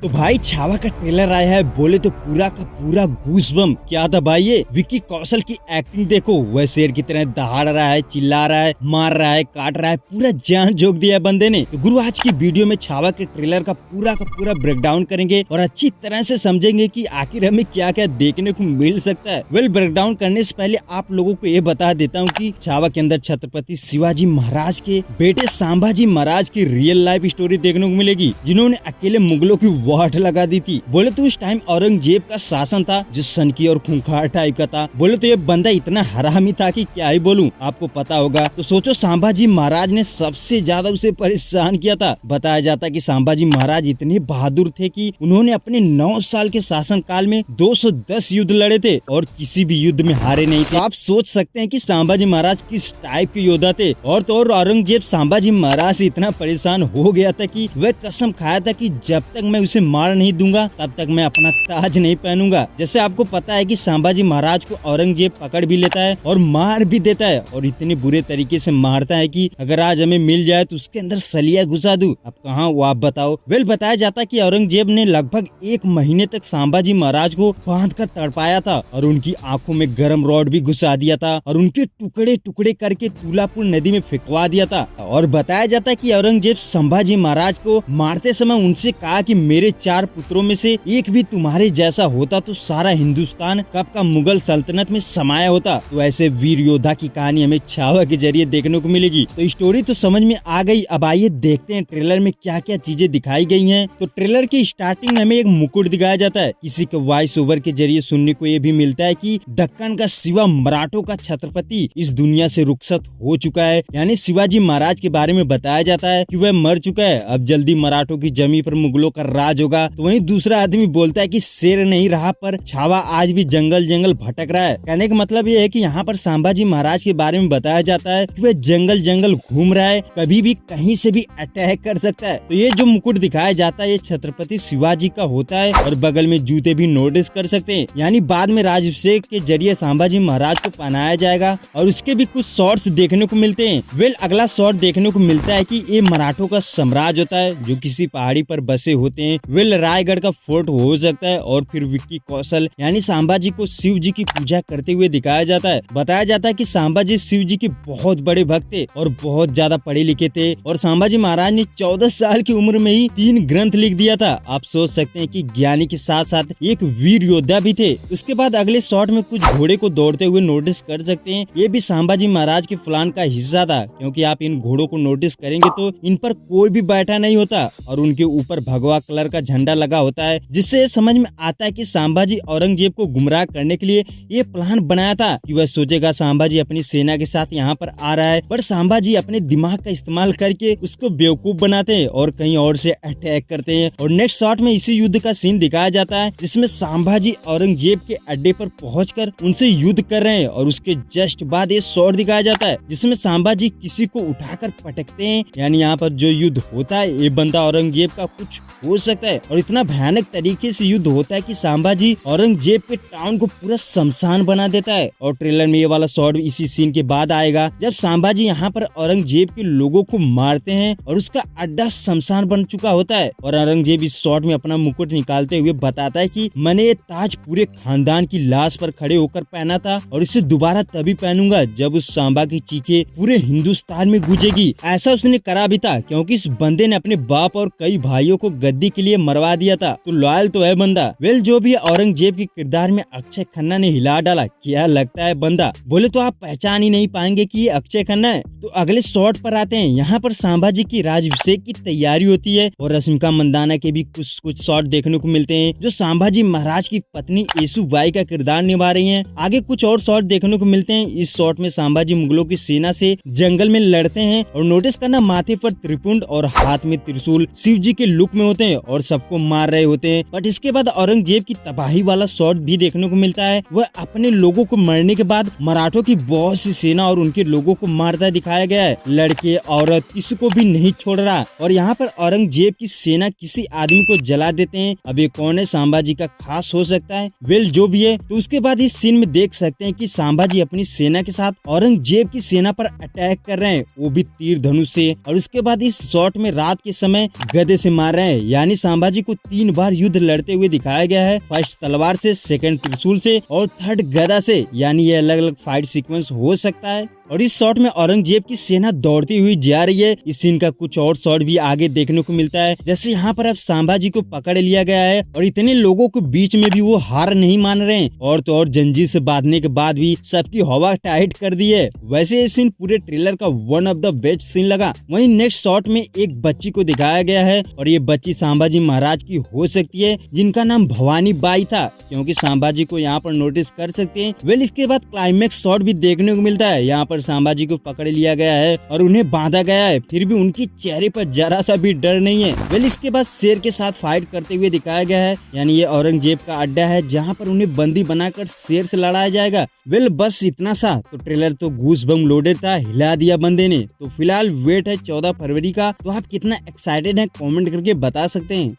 तो भाई छावा का ट्रेलर आया है, बोले तो पूरा का पूरा गूज़बम्प। क्या था भाई ये, विक्की कौशल की एक्टिंग देखो, वह शेर की तरह दहाड़ रहा है, चिल्ला रहा है, मार रहा है, काट रहा है, पूरा जान झोंक दिया है बंदे ने। तो गुरु आज की वीडियो में छावा के ट्रेलर का पूरा ब्रेकडाउन करेंगे और अच्छी तरह से समझेंगे कि आखिर हमें क्या क्या देखने को मिल सकता है। वेल, ब्रेकडाउन करने से पहले आप लोगों को ये बता देता हूँ कि छावा के अंदर छत्रपति शिवाजी महाराज के बेटे संभाजी महाराज की रियल लाइफ स्टोरी देखने को मिलेगी, जिन्होंने अकेले मुगलों की वाट लगा दी थी। बोले तो उस टाइम औरंगजेब का शासन था जो सनकी और खूंखार टाइप का था। बोले तो ये बंदा इतना हरामी था कि क्या ही बोलूं, आपको पता होगा। तो सोचो संभाजी महाराज ने सबसे ज्यादा उसे परेशान किया था। बताया जाता है कि संभाजी महाराज इतने बहादुर थे कि उन्होंने अपने 9 साल के शासन काल में 210 युद्ध लड़े थे और किसी भी युद्ध में हारे नहीं थे। आप सोच सकते हैं कि संभाजी महाराज किस टाइप के योद्धा थे। और तो और औरंगजेब संभाजी महाराज से इतना परेशान हो गया था कि वह कसम खाया था कि जब तक मैं उसे मार नहीं दूंगा तब तक मैं अपना ताज नहीं पहनूंगा। जैसे आपको पता है कि संभाजी महाराज को औरंगजेब पकड़ भी लेता है और मार भी देता है, और इतने बुरे तरीके से मारता है कि अगर आज हमें मिल जाए तो उसके अंदर सलिया घुसा दूं। अब कहाँ वो आप बताओ। वेल, बताया जाता है कि औरंगजेब ने लगभग 1 महीने तक संभाजी महाराज को बांध कर तड़पाया था और उनकी आंखों में गर्म रॉड भी घुसा दिया था और उनके टुकड़े टुकड़े करके तुलापुर नदी में फेंकवा दिया था। और बताया जाता है कि औरंगजेब संभाजी महाराज को मारते समय उनसे कहा कि मेरे 4 पुत्रों में से एक भी तुम्हारे जैसा होता तो सारा हिंदुस्तान कब का मुगल सल्तनत में समाया होता। तो ऐसे वीर योद्धा की कहानी हमें छावा के जरिए देखने को मिलेगी। तो स्टोरी तो समझ में आ गई, अब आइए देखते हैं ट्रेलर में क्या क्या चीजें दिखाई गई हैं। तो ट्रेलर की स्टार्टिंग में हमें एक मुकुट दिखाया जाता है। किसी के वॉइस ओवर के जरिए सुनने को ये भी मिलता है कि दक्कन का शिवा मराठों का छत्रपति इस दुनिया से रुखसत हो चुका है, यानी शिवाजी महाराज के बारे में बताया जाता है कि वह मर चुका है। अब जल्दी मराठों की जमी पर मुगलों का राज होगा। तो वहीं दूसरा आदमी बोलता है कि शेर नहीं रहा पर छावा आज भी जंगल जंगल भटक रहा है। कहने का मतलब ये है कि यहाँ पर संभाजी महाराज के बारे में बताया जाता है कि वह जंगल जंगल घूम रहा है, कभी भी कहीं से भी अटैक कर सकता है। तो ये जो मुकुट दिखाया जाता है ये छत्रपति शिवाजी का होता है और बगल में जूते भी नोटिस कर सकते हैं, यानी बाद में राजाभिषेक के जरिए संभाजी महाराज को पहनाया जाएगा और उसके भी कुछ शॉट्स देखने को मिलते हैं। वेल, अगला शॉट देखने को मिलता है कि ये मराठों का साम्राज्य होता है जो किसी पहाड़ी पर बसे होते हैं। वेल, रायगढ़ का फोर्ट हो सकता है। और फिर विक्की कौशल यानी संभाजी को शिव जी की पूजा करते हुए दिखाया जाता है। बताया जाता है कि संभाजी शिव जी के बहुत बड़े भक्त थे और बहुत ज्यादा पढ़े लिखे थे और संभाजी महाराज ने 14 साल की उम्र में ही 3 ग्रंथ लिख दिया था। आप सोच सकते हैं कि ज्ञानी के साथ साथ एक वीर योद्धा भी थे। उसके बाद अगले शॉट में कुछ घोड़े को दौड़ते हुए नोटिस कर सकते हैं। ये भी संभाजी महाराज के प्लान का हिस्सा था, क्योंकि आप इन घोड़ों को नोटिस करेंगे तो इन पर कोई भी बैठा नहीं होता और उनके ऊपर भगवा कलर का झंडा लगा होता है, जिससे समझ में आता है कि संभाजी औरंगजेब को गुमराह करने के लिए ये प्लान बनाया था कि वह सोचेगा संभाजी अपनी सेना के साथ यहाँ पर आ रहा है, पर संभाजी अपने दिमाग का इस्तेमाल करके उसको बेवकूफ बनाते हैं और कहीं और से अटैक करते हैं। और नेक्स्ट शॉट में इसी युद्ध का सीन दिखाया जाता है जिसमें संभाजी औरंगजेब के अड्डे पर पहुंचकर उनसे युद्ध कर रहे हैं और उसके जस्ट बाद ये शॉट दिखाया जाता है जिसमें संभाजी किसी को उठाकर पटकते हैं। यानी यहाँ पर जो युद्ध होता है ये बंदा औरंगजेब का कुछ हो सकता है और इतना भयानक तरीके से युद्ध होता है कि संभाजी औरंगजेब के टाउन को पूरा शमशान बना देता है। और ट्रेलर में ये वाला शॉट इसी सीन के बाद आएगा जब संभाजी यहाँ पर औरंगजेब के लोगों को मारते हैं और उसका अड्डा शमशान बन चुका होता है। और औरंगजेब इस शॉट में अपना मुकुट निकालते हुए बताता है कि मैंने ये ताज पूरे खानदान की लाश पर खड़े होकर पहना था और इसे दोबारा तभी पहनूंगा जब उस सांबा की चीखें पूरे हिंदुस्तान में गूंजेगी। ऐसा उसने करा भी था क्योंकि इस बंदे ने अपने बाप और कई भाइयों को गद्दी के लिए मरवा दिया था। तो लॉयल तो है बंदा। वेल, जो भी औरंगजेब के किरदार में अक्षय खन्ना ने हिला डाला। क्या लगता है बंदा? बोले तो आप पहचान ही नहीं पाएंगे कि ये अक्षय खन्ना है। तो अगले शॉट पर आते हैं। यहाँ पर संभाजी की राजाभिषेक की तैयारी होती है और रश्मिका मंदाना के भी कुछ शॉट देखने को मिलते हैं जो संभाजी महाराज की पत्नी येसुबाई का किरदार निभा रही हैं। आगे कुछ और शॉट देखने को मिलते हैं। इस शॉट में संभाजी मुगलों की सेना से जंगल में लड़ते हैं और नोटिस करना माथे पर त्रिपुंड और हाथ में त्रिशूल शिव जी के लुक में होते हैं और सबको मार रहे होते हैं। बट इसके बाद औरंगजेब की तबाही वाला शॉट भी देखने को मिलता है। वह अपने लोगों को मरने के बाद मराठों की बहुत सी सेना और उनके लोगों को मारता दिखाया गया है। लड़के औरत किसी को भी नहीं छोड़ रहा। और यहाँ पर औरंगजेब की सेना किसी आदमी को जला देते हैं। अब ये कौन है? संभाजी का खास हो सकता है। वेल, जो भी है। तो उसके बाद इस सीन में देख सकते हैं कि संभाजी अपनी सेना के साथ औरंगजेब की सेना पर अटैक कर रहे हैं, वो भी तीर धनुष से। और उसके बाद इस शॉट में रात के समय गदे से मार रहे हैं, यानी संभाजी को 3 बार युद्ध लड़ते हुए दिखाया गया है। फर्स्ट तलवार से, सेकंड त्रिशूल से और थर्ड गदा से, यानी ये अलग अलग फाइट सीक्वेंस हो सकता है। और इस शॉट में औरंगजेब की सेना दौड़ती हुई जा रही है। इस सीन का कुछ और शॉट भी आगे देखने को मिलता है, जैसे यहाँ पर अब संभाजी को पकड़ लिया गया है और इतने लोगों के बीच में भी वो हार नहीं मान रहे हैं, और तो और जंजीर से बांधने के बाद भी सबकी हवा टाइट कर दी है। वैसे ये सीन पूरे ट्रेलर का one of the best scene लगा। वहीं नेक्स्ट शॉट में एक बच्ची को दिखाया गया है और ये बच्ची संभाजी महाराज की हो सकती है, जिनका नाम भवानी बाई था, क्योंकि संभाजी को यहाँ पर नोटिस कर सकते हैं। वेल इसके बाद क्लाइमेक्स शॉट भी देखने को मिलता है। यहाँ पर संभाजी को पकड़ लिया गया है और उन्हें बांधा गया है, फिर भी उनकी चेहरे पर जरा सा भी डर नहीं है। वेल इसके बाद शेर के साथ फाइट करते हुए दिखाया गया है, यानी ये औरंगजेब का अड्डा है जहाँ पर उन्हें बंदी बनाकर शेर से लड़ाया जाएगा। वेल बस इतना सा। तो ट्रेलर तो गूस बम लोडेड था, हिला दिया बंदे ने। तो फिलहाल वेट है 14 फरवरी का। तो आप कितना एक्साइटेड है कमेंट करके बता सकते हैं।